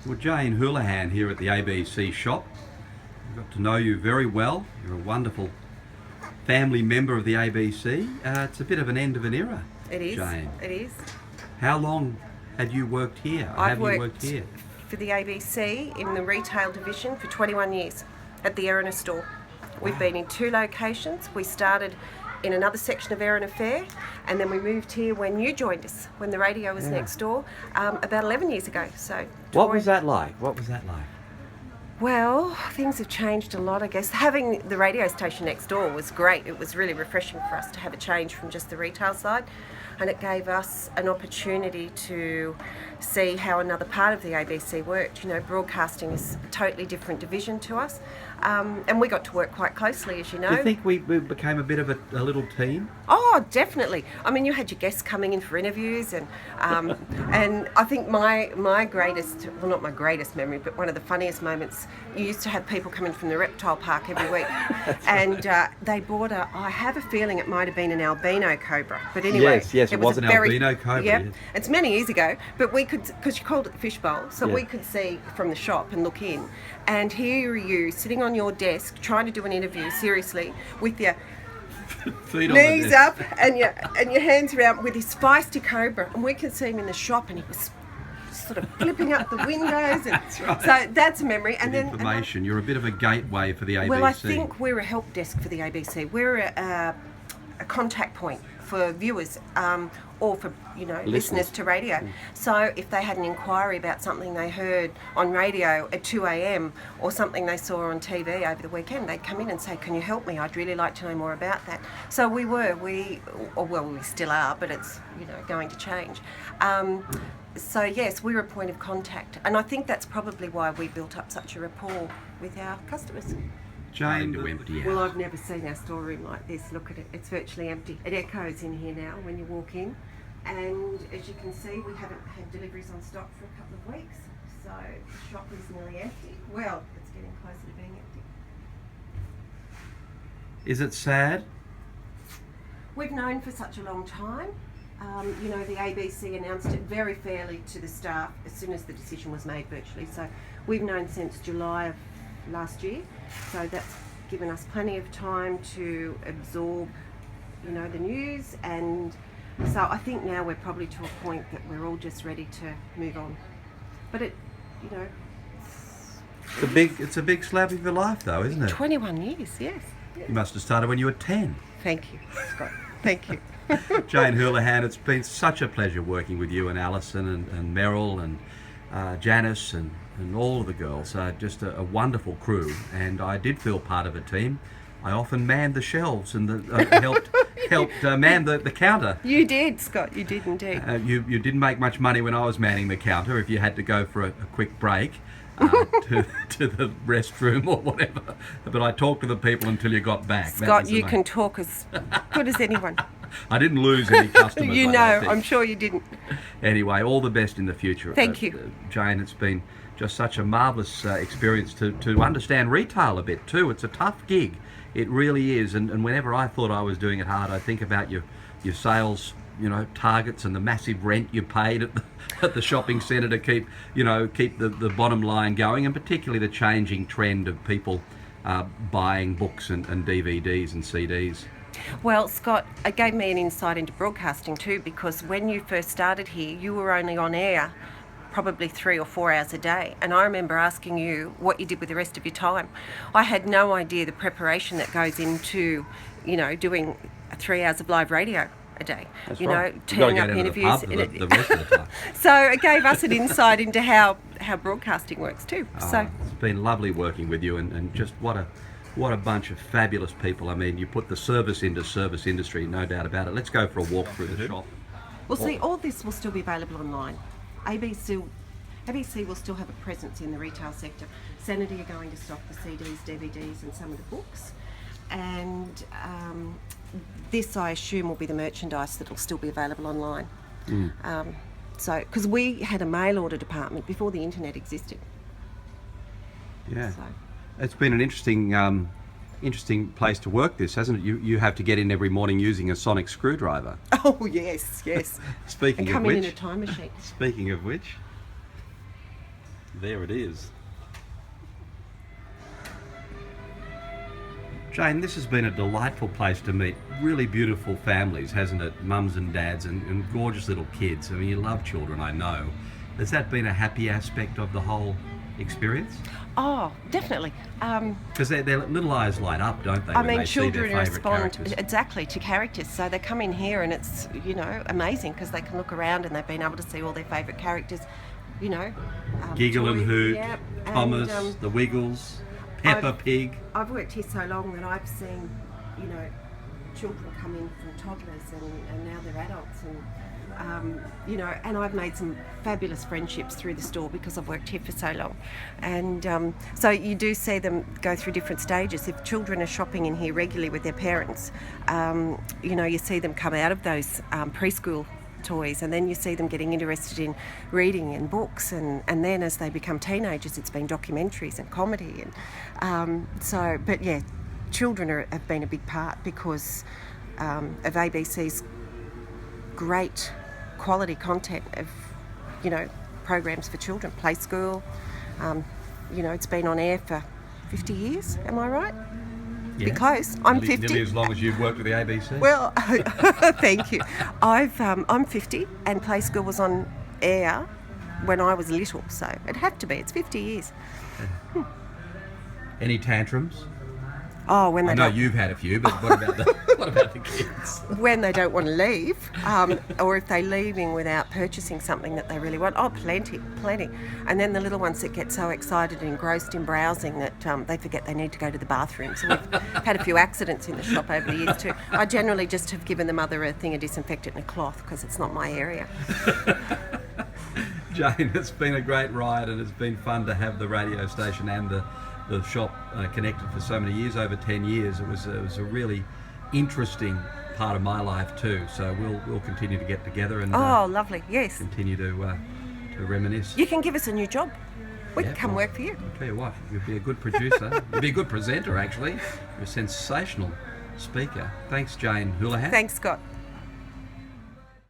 Well, Jane Houlihan here at the ABC shop. I've got to know you very well. You're a wonderful family member of the ABC. It's a bit of an end of an era, It is. Jane. It is. How long had you worked here? I've you worked here? for the ABC in the retail division for 21 years at the Erina store. We've been in 2 locations. We started in another section of Erina Fair, and then we moved here when you joined us, when the radio was next door, about 11 years ago. So What was that like? Well, things have changed a lot, I guess. Having the radio station next door was great. It was really refreshing for us to have a change from just the retail side, and it gave us an opportunity to see how another part of the ABC worked. You know, broadcasting is a totally different division to us, and we got to work quite closely, as you know. Do you think we became a bit of a little team? Oh, definitely. I mean, you had your guests coming in for interviews, and and I think my greatest, well, not my greatest memory, but one of the funniest moments, you used to have people come in from the reptile park every week, and they bought I have a feeling it might have been an albino cobra, but anyway. Yes, it was an albino cobra. Yep, yes. it's many years ago, but we could, because you called it the fishbowl, so Yeah. we could see from the shop and look in, and here are you sitting on your desk trying to do an interview seriously with your Feet on the knees desk. up and your hands around with this feisty cobra, and we could see him in the shop, and he was sort of flipping up the windows, and right. so that's a memory. And Good then information. You're a bit of a gateway for the ABC. well, I think we're a help desk for the ABC. We're a contact point for viewers, or for listeners to radio. So if they had an inquiry about something they heard on radio at 2 a.m. or something they saw on TV over the weekend, they'd come in and say, "Can you help me? I'd really like to know more about that." So we still are, but it's going to change. So yes, we're a point of contact, and I think that's probably why we built up such a rapport with our customers. Jane, to empty out. Well, I've never seen our storeroom like this. Look at it, it's virtually empty. It echoes in here now when you walk in, and as you can see, we haven't had deliveries on stock for a couple of weeks, so the shop is nearly empty. Well, it's getting closer to being empty. Is it sad? We've known for such a long time. The ABC announced it very fairly to the staff as soon as the decision was made virtually. So we've known since July of last year. So that's given us plenty of time to absorb, the news. And so I think now we're probably to a point that we're all just ready to move on. But It's a big slab of your life, though, isn't it? 21 years, yes. You must have started when you were 10. Thank you, Scott. Thank you. Jane Houlihan, it's been such a pleasure working with you and Alison and Meryl and Janice and all of the girls. Just a wonderful crew, and I did feel part of a team. I often manned the shelves and helped man the counter. You did, Scott. You did indeed. You didn't make much money when I was manning the counter if you had to go for a quick break to the restroom or whatever. But I talked to the people until you got back. Scott, you can talk as good as anyone. I didn't lose any customers. You I know, don't think. I'm sure you didn't. Anyway, all the best in the future. Thank you. Jane, it's been just such a marvellous experience to understand retail a bit too. It's a tough gig. It really is. And whenever I thought I was doing it hard, I think about your sales targets and the massive rent you paid at the shopping centre to keep the bottom line going, and particularly the changing trend of people buying books and DVDs and CDs. Well, Scott, it gave me an insight into broadcasting too, because when you first started here, you were only on air probably 3 or 4 hours a day, and I remember asking you what you did with the rest of your time. I had no idea the preparation that goes into, doing 3 hours of live radio a day. That's right. Turning up interviews. The rest of the time. So it gave us an insight into how broadcasting works too. So it's been lovely working with you, and just what a bunch of fabulous people. I mean, you put the service industry, no doubt about it. Let's go for a walk through the shop. Well, see, all this will still be available online. ABC will still have a presence in the retail sector. Sanity are going to stock the CDs, DVDs and some of the books. And this, I assume, will be the merchandise that will still be available online. So, because we had a mail order department before the internet existed. Yeah. So. It's been an interesting place to work, this, hasn't it? You have to get in every morning using a sonic screwdriver. Oh, yes. Speaking and of coming which, in a time machine. Speaking of which, There it is. Jane, this has been a delightful place to meet really beautiful families, hasn't it? Mums and dads and gorgeous little kids. I mean, you love children, I know. Has that been a happy aspect of the whole experience? Oh, definitely. Because their little eyes light up, don't they? I when mean, they see their children favourite respond characters? exactly to characters. So they come in here and it's, amazing because they can look around and they've been able to see all their favourite characters, Giggle and Toy, Hoot, yeah, Thomas, and, the Wiggles, Peppa Pig. I've worked here so long that I've seen, children come in from toddlers and now they're adults and I've made some fabulous friendships through the store because I've worked here for so long. And so you do see them go through different stages. If children are shopping in here regularly with their parents, you see them come out of those preschool toys and then you see them getting interested in reading and books and then as they become teenagers it's been documentaries and comedy and children have been a big part because of ABC's great quality content of programs for children. Play School, it's been on air for 50 years, am I right? Yeah. Be close. I'm 50. Nearly as long as you've worked with the ABC. Well, thank you. I'm 50 and Play School was on air when I was little, so it'd have to be. It's 50 years. Any tantrums? Oh, when they I know don't, you've had a few, but what about the kids? when they don't want to leave, or if they're leaving without purchasing something that they really want. Oh, plenty. And then the little ones that get so excited and engrossed in browsing that they forget they need to go to the bathroom. So we've had a few accidents in the shop over the years too. I generally just have given the mother a thing of disinfectant and a cloth because it's not my area. Jane, it's been a great ride and it's been fun to have the radio station and the shop connected for so many years, over 10 years. It was a really interesting part of my life too. So we'll continue to get together and lovely, yes. continue to reminisce. You can give us a new job. We can come work for you. I'll tell you what, you'd be a good producer. You'd be a good presenter, actually. You're a sensational speaker. Thanks, Jane Houlihan. Thanks, Scott.